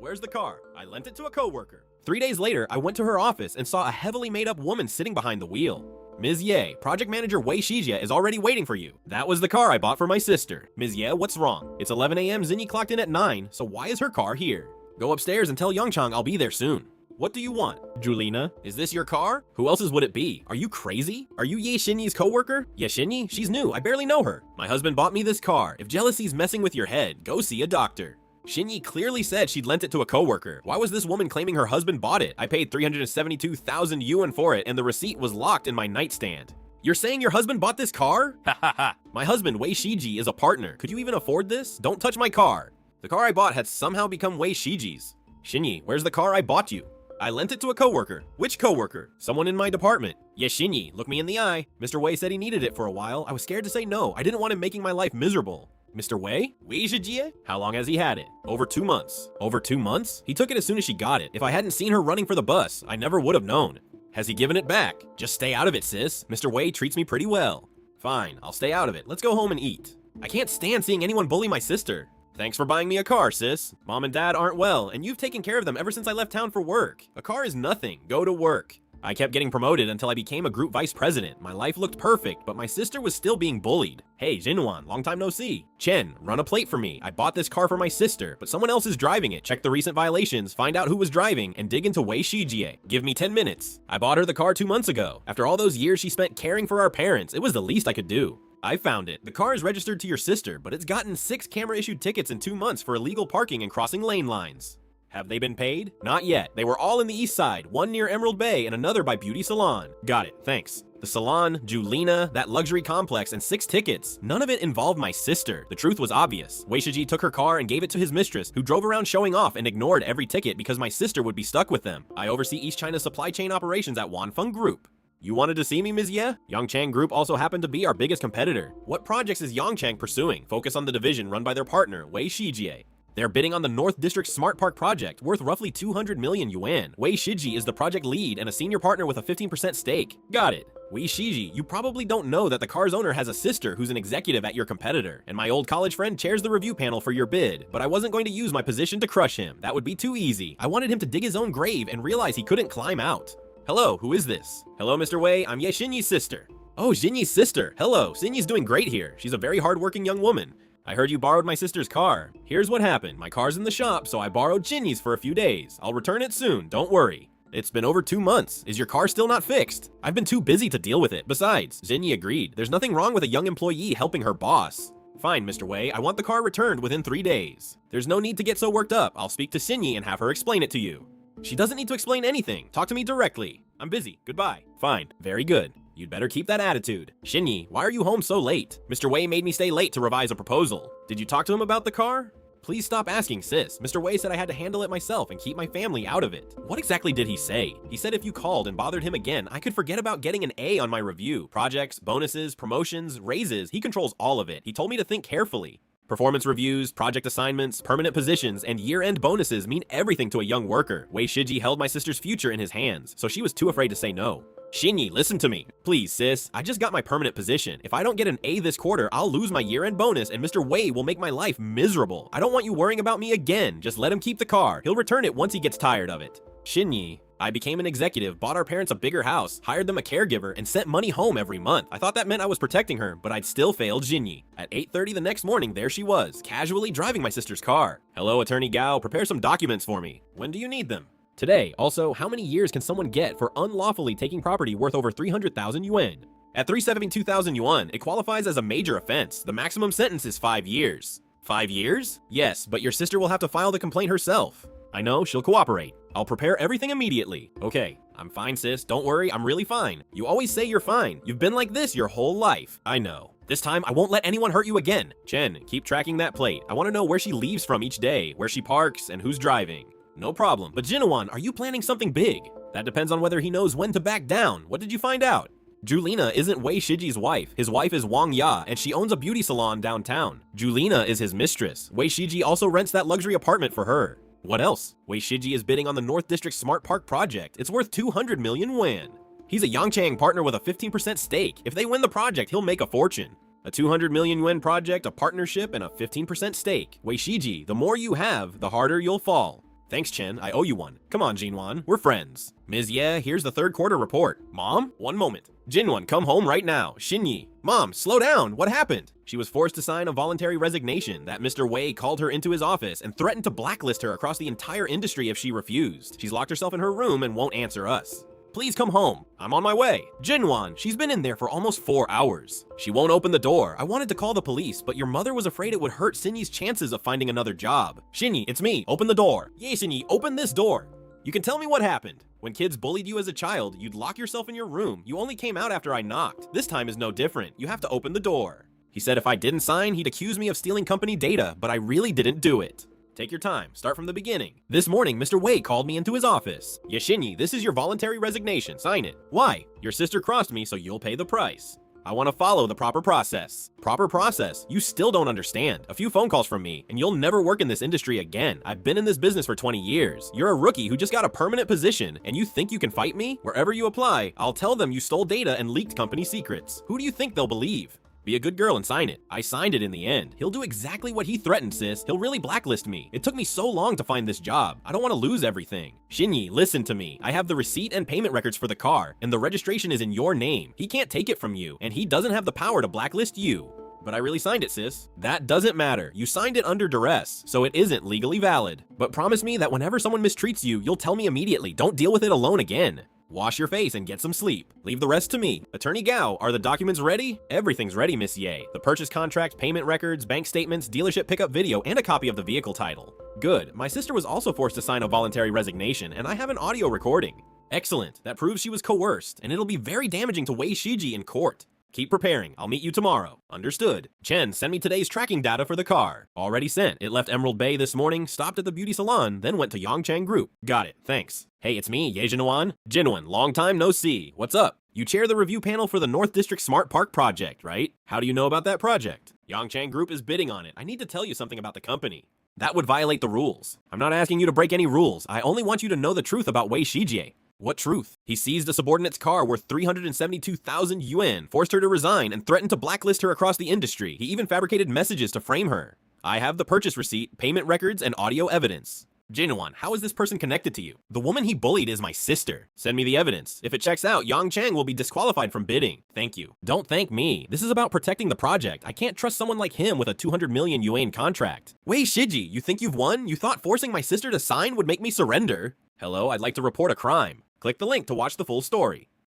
where's the car? I lent it to a coworker. 3 days later, I went to her office and saw a heavily made-up woman sitting behind the wheel. Ms. Ye, project manager Wei Shijie is already waiting for you. That was the car I bought for my sister. Ms. Ye, what's wrong? It's 11 a.m. Zinyi clocked in at 9, so why is her car here? Go upstairs and tell Yongchang I'll be there soon. What do you want? Julina, is this your car? Who else's would it be? Are you crazy? Are you Ye Xinyi's coworker? Ye Xinyi? She's new, I barely know her. My husband bought me this car. If jealousy's messing with your head, go see a doctor. Xinyi clearly said she'd lent it to a coworker. Why was this woman claiming her husband bought it? I paid 372,000 yuan for it and the receipt was locked in my nightstand. You're saying your husband bought this car? Ha ha ha. My husband, Wei Shiji, is a partner. Could you even afford this? Don't touch my car. The car I bought had somehow become Wei Shiji's. Xinyi, where's the car I bought you? I lent it to a coworker. Which coworker? Someone in my department. Yes, Xinyi, look me in the eye. Mr. Wei said he needed it for a while. I was scared to say no. I didn't want him making my life miserable. Mr. Wei? Wei Zhijie? How long has he had it? Over 2 months. Over 2 months? He took it as soon as she got it. If I hadn't seen her running for the bus, I never would have known. Has he given it back? Just stay out of it, sis. Mr. Wei treats me pretty well. Fine, I'll stay out of it. Let's go home and eat. I can't stand seeing anyone bully my sister. Thanks for buying me a car, sis. Mom and dad aren't well, and you've taken care of them ever since I left town for work. A car is nothing. Go to work. I kept getting promoted until I became a group vice president. My life looked perfect, but my sister was still being bullied. Hey, Jinwan, long time no see. Chen, run a plate for me. I bought this car for my sister, but someone else is driving it. Check the recent violations, find out who was driving, and dig into Wei Shijie. Give me 10 minutes. I bought her the car 2 months ago. After all those years she spent caring for our parents, it was the least I could do. I found it. The car is registered to your sister, but it's gotten 6 camera-issued tickets in 2 months for illegal parking and crossing lane lines. Have they been paid? Not yet. They were all in the east side, one near Emerald Bay and another by Beauty Salon. Got it, thanks. The salon, Julina, that luxury complex, and 6 tickets. None of it involved my sister. The truth was obvious. Wei Shiji took her car and gave it to his mistress, who drove around showing off and ignored every ticket because my sister would be stuck with them. I oversee East China's supply chain operations at Wanfeng Group. You wanted to see me, Ms. Ye? Yongchang Group also happened to be our biggest competitor. What projects is Yongchang pursuing? Focus on the division run by their partner, Wei Shijie. They're bidding on the North District Smart Park project, worth roughly 200 million yuan. Wei Shiji is the project lead and a senior partner with a 15% stake. Got it. Wei Shiji, you probably don't know that the car's owner has a sister who's an executive at your competitor, and my old college friend chairs the review panel for your bid, but I wasn't going to use my position to crush him. That would be too easy. I wanted him to dig his own grave and realize he couldn't climb out. Hello, who is this? Hello, Mr. Wei, I'm Ye Xinyi's sister. Oh, Xinyi's sister. Hello, Xinyi's doing great here. She's a very hardworking young woman. I heard you borrowed my sister's car. Here's what happened. My car's in the shop, so I borrowed Xinyi's for a few days. I'll return it soon, don't worry. It's been over 2 months. Is your car still not fixed? I've been too busy to deal with it. Besides, Xinyi agreed. There's nothing wrong with a young employee helping her boss. Fine, Mr. Wei, I want the car returned within 3 days. There's no need to get so worked up. I'll speak to Xinyi and have her explain it to you. She doesn't need to explain anything. Talk to me directly. I'm busy. Goodbye. Fine. Very good. You'd better keep that attitude. Xinyi, why are you home so late? Mr. Wei made me stay late to revise a proposal. Did you talk to him about the car? Please stop asking, sis. Mr. Wei said I had to handle it myself and keep my family out of it. What exactly did he say? He said if you called and bothered him again, I could forget about getting an A on my review. Projects, bonuses, promotions, raises, he controls all of it. He told me to think carefully. Performance reviews, project assignments, permanent positions, and year-end bonuses mean everything to a young worker. Wei Shiji held my sister's future in his hands, so she was too afraid to say no. Xinyi, listen to me. Please, sis, I just got my permanent position. If I don't get an A this quarter, I'll lose my year-end bonus and Mr. Wei will make my life miserable. I don't want you worrying about me again. Just let him keep the car. He'll return it once he gets tired of it. Xinyi, I became an executive, bought our parents a bigger house, hired them a caregiver, and sent money home every month. I thought that meant I was protecting her, but I'd still failed Xinyi. At 8:30 the next morning, there she was, casually driving my sister's car. Hello, Attorney Gao, prepare some documents for me. When do you need them? Today. Also, how many years can someone get for unlawfully taking property worth over 300,000 yuan? At 372,000 yuan, it qualifies as a major offense. The maximum sentence is 5 years. 5 years? Yes, but your sister will have to file the complaint herself. I know, she'll cooperate. I'll prepare everything immediately. Okay, I'm fine, sis. Don't worry, I'm really fine. You always say you're fine. You've been like this your whole life. I know. This time, I won't let anyone hurt you again. Chen, keep tracking that plate. I want to know where she leaves from each day, where she parks, and who's driving. No problem. But Jinawan, are you planning something big? That depends on whether he knows when to back down. What did you find out? Julina isn't Wei Shiji's wife. His wife is Wang Ya, and she owns a beauty salon downtown. Julina is his mistress. Wei Shiji also rents that luxury apartment for her. What else? Wei Shiji is bidding on the North District Smart Park project. It's worth 200 million yuan. He's a Yongchang partner with a 15% stake. If they win the project, he'll make a fortune. A 200 million yuan project, a partnership, and a 15% stake. Wei Shiji, the more you have, the harder you'll fall. Thanks, Chen. I owe you one. Come on, Jinwan. We're friends. Ms. Ye, here's the third quarter report. Mom? One moment. Jinwan, come home right now. Xinyi. Mom, slow down. What happened? She was forced to sign a voluntary resignation that Mr. Wei called her into his office and threatened to blacklist her across the entire industry if she refused. She's locked herself in her room and won't answer us. Please come home. I'm on my way. Jinwan, she's been in there for almost 4 hours. She won't open the door. I wanted to call the police, but your mother was afraid it would hurt Xinyi's chances of finding another job. Xinyi, it's me. Open the door. Ye Xinyi, open this door. You can tell me what happened. When kids bullied you as a child, you'd lock yourself in your room. You only came out after I knocked. This time is no different. You have to open the door. He said if I didn't sign, he'd accuse me of stealing company data, but I really didn't do it. Take your time. Start from the beginning. This morning, Mr. Wei called me into his office. Xinyi, this is your voluntary resignation. Sign it. Why? Your sister crossed me, so you'll pay the price. I want to follow the proper process. Proper process? You still don't understand. A few phone calls from me, and you'll never work in this industry again. I've been in this business for 20 years. You're a rookie who just got a permanent position, and you think you can fight me? Wherever you apply, I'll tell them you stole data and leaked company secrets. Who do you think they'll believe? Be a good girl and sign it. I signed it in the end. He'll do exactly what he threatened, sis. He'll really blacklist me. It took me so long to find this job. I don't want to lose everything. Xinyi, listen to me. I have the receipt and payment records for the car, and the registration is in your name. He can't take it from you, and he doesn't have the power to blacklist you. But I really signed it, sis. That doesn't matter. You signed it under duress, so it isn't legally valid. But promise me that whenever someone mistreats you, you'll tell me immediately. Don't deal with it alone again. Wash your face and get some sleep. Leave the rest to me. Attorney Gao, are the documents ready? Everything's ready, Miss Ye. The purchase contract, payment records, bank statements, dealership pickup video, and a copy of the vehicle title. Good. My sister was also forced to sign a voluntary resignation, and I have an audio recording. Excellent. That proves she was coerced, and it'll be very damaging to Wei Shiji in court. Keep preparing. I'll meet you tomorrow. Understood. Chen, send me today's tracking data for the car. Already sent. It left Emerald Bay this morning, stopped at the beauty salon, then went to Yongchang Group. Got it. Thanks. Hey, it's me, Ye Jinwan. Jinwan, long time no see. What's up? You chair the review panel for the North District Smart Park project, right? How do you know about that project? Yongchang Group is bidding on it. I need to tell you something about the company. That would violate the rules. I'm not asking you to break any rules. I only want you to know the truth about Wei Shijie. What truth? He seized a subordinate's car worth 372,000 yuan, forced her to resign, and threatened to blacklist her across the industry. He even fabricated messages to frame her. I have the purchase receipt, payment records, and audio evidence. Jinwan, how is this person connected to you? The woman he bullied is my sister. Send me the evidence. If it checks out, Yongchang will be disqualified from bidding. Thank you. Don't thank me. This is about protecting the project. I can't trust someone like him with a 200 million yuan contract. Wei Shiji, you think you've won? You thought forcing my sister to sign would make me surrender? Hello, I'd like to report a crime. Click the link to watch the full story.